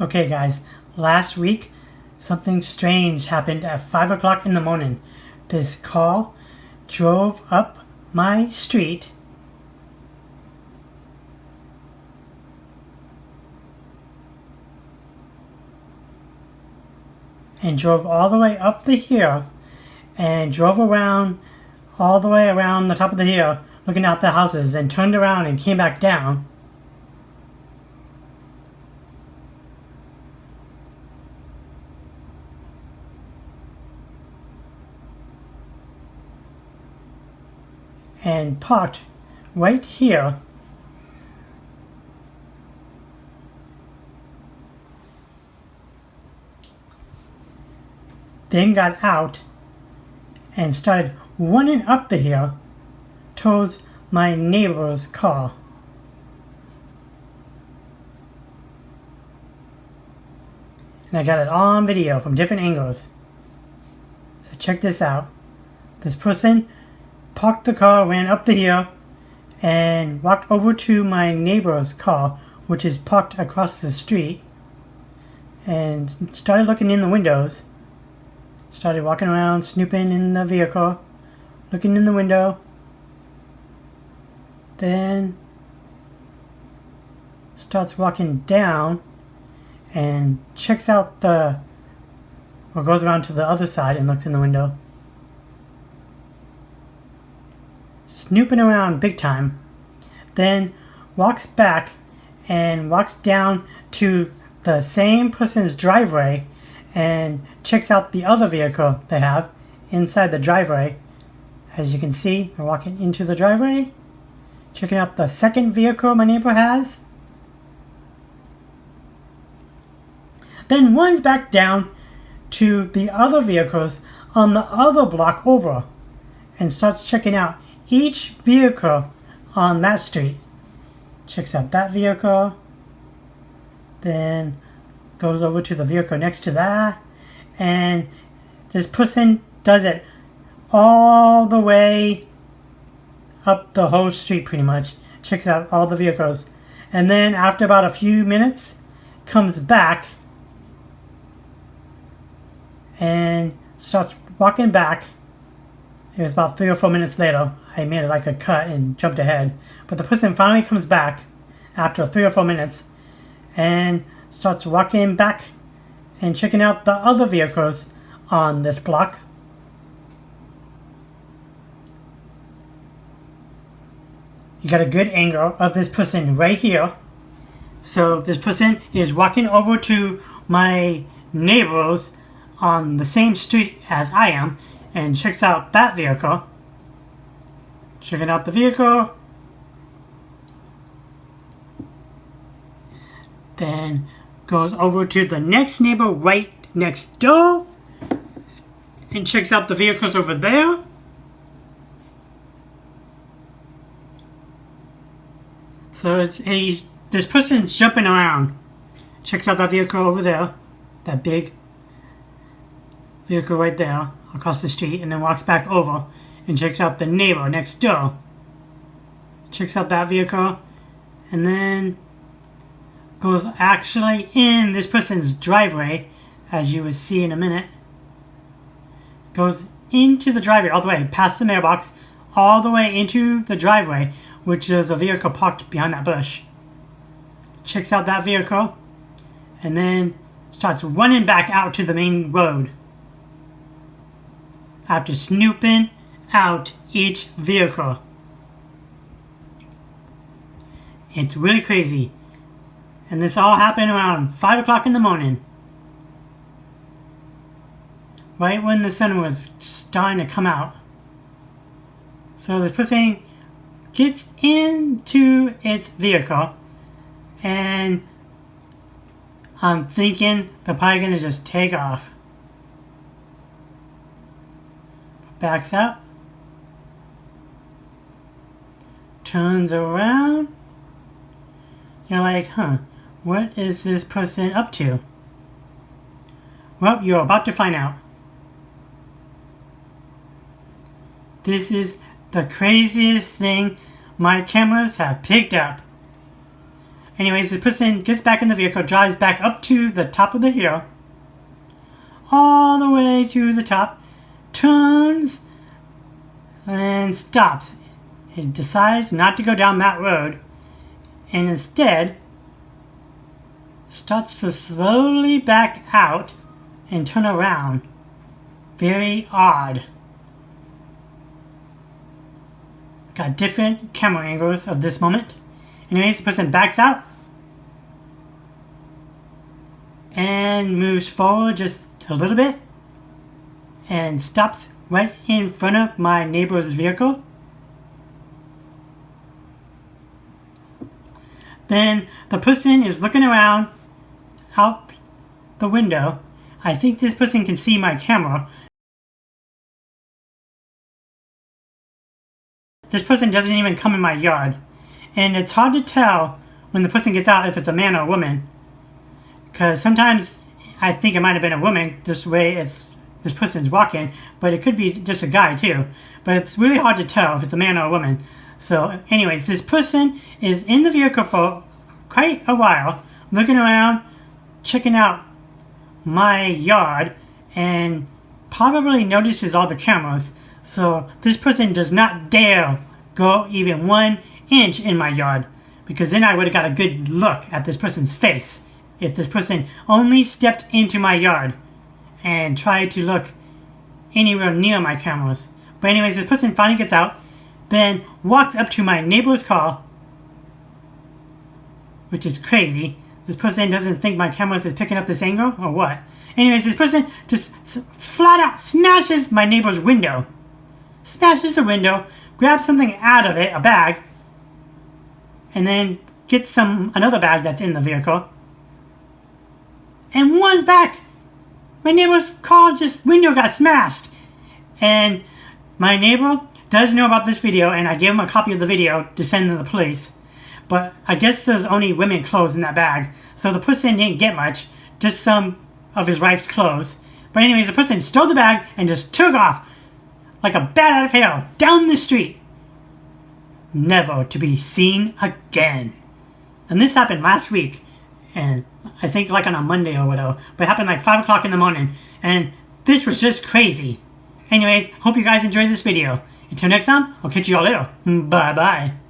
Okay guys, last week something strange happened at 5 o'clock in the morning. This car drove up my street and drove all the way up the hill and drove around all the way around the top of the hill looking at the houses and turned around and came back down. And parked right here. Then got out and started running up the hill towards my neighbor's car. And I got it all on video from different angles. So check this out. This person parked the car, ran up the hill, and walked over to my neighbor's car, which is parked across the street, and started looking in the windows. Started walking around, snooping in the vehicle, looking in the window. Then starts walking down and checks out or goes around to the other side and looks in the window. Snooping around big time. Then walks back and walks down to the same person's driveway and checks out the other vehicle they have inside the driveway. As you can see, they're walking into the driveway, checking out the second vehicle my neighbor has. Then runs back down to the other vehicles on the other block over and starts checking out each vehicle on that street. Checks out that vehicle, then goes over to the vehicle next to that, and this person does it all the way up the whole street pretty much. Checks out all the vehicles, and then after about a few minutes comes back and starts walking back. It was about 3 or 4 minutes later. I made it like a cut and jumped ahead, but the person finally comes back after 3 or 4 minutes and starts walking back and checking out the other vehicles on this block. You got a good angle of this person right here. So this person is walking over to my neighbors on the same street as I am and checks out that vehicle. Checking out the vehicle. Then goes over to the next neighbor right next door and checks out the vehicles over there. So this person's jumping around. Checks out that vehicle over there, that big vehicle right there across the street, and then walks back over and checks out the neighbor next door. Checks out that vehicle, and then goes actually in this person's driveway, as you will see in a minute. Goes into the driveway all the way, past the mailbox, all the way into the driveway, which is a vehicle parked behind that bush. Checks out that vehicle, and then starts running back out to the main road after snooping out each vehicle. It's really crazy. And this all happened around 5 o'clock in the morning. Right when the sun was starting to come out. So this person gets into its vehicle, and I'm thinking they're probably going to just take off. Backs up. Turns around. You're like, what is this person up to? Well, you're about to find out. This is the craziest thing my cameras have picked up. Anyways, the person gets back in the vehicle, drives back up to the top of the hill, all the way to the top, turns, and stops. He decides not to go down that road, and instead starts to slowly back out and turn around. Very odd. Got different camera angles of this moment. Anyways, the person backs out and moves forward just a little bit and stops right in front of my neighbor's vehicle. Then the person is looking around out the window. I think this person can see my camera. This person doesn't even come in my yard. And it's hard to tell when the person gets out if it's a man or a woman. Because sometimes I think it might have been a woman, this way this person's walking, but it could be just a guy too. But it's really hard to tell if it's a man or a woman. So anyways, this person is in the vehicle for quite a while, looking around, checking out my yard, and probably notices all the cameras. So this person does not dare go even 1 inch in my yard, because then I would have got a good look at this person's face if this person only stepped into my yard and tried to look anywhere near my cameras. But anyways, this person finally gets out, then walks up to my neighbor's car, which is crazy. This person doesn't think my cameras is picking up this angle or what. Anyways, this person just flat out smashes my neighbor's window. Smashes the window, grabs something out of it, a bag, and then gets another bag that's in the vehicle, and runs back. My neighbor's car window got smashed. And my neighbor does know about this video, and I gave him a copy of the video to send to the police. But I guess there's only women clothes in that bag, so the person didn't get much, just some of his wife's clothes. But anyways, the person stole the bag and just took off like a bat out of hell down the street, never to be seen again. And this happened last week, and I think like on a Monday or whatever, but it happened like 5 o'clock in the morning, and this was just crazy. Anyways, hope you guys enjoyed this video. Until next time, I'll catch you all later. Bye bye.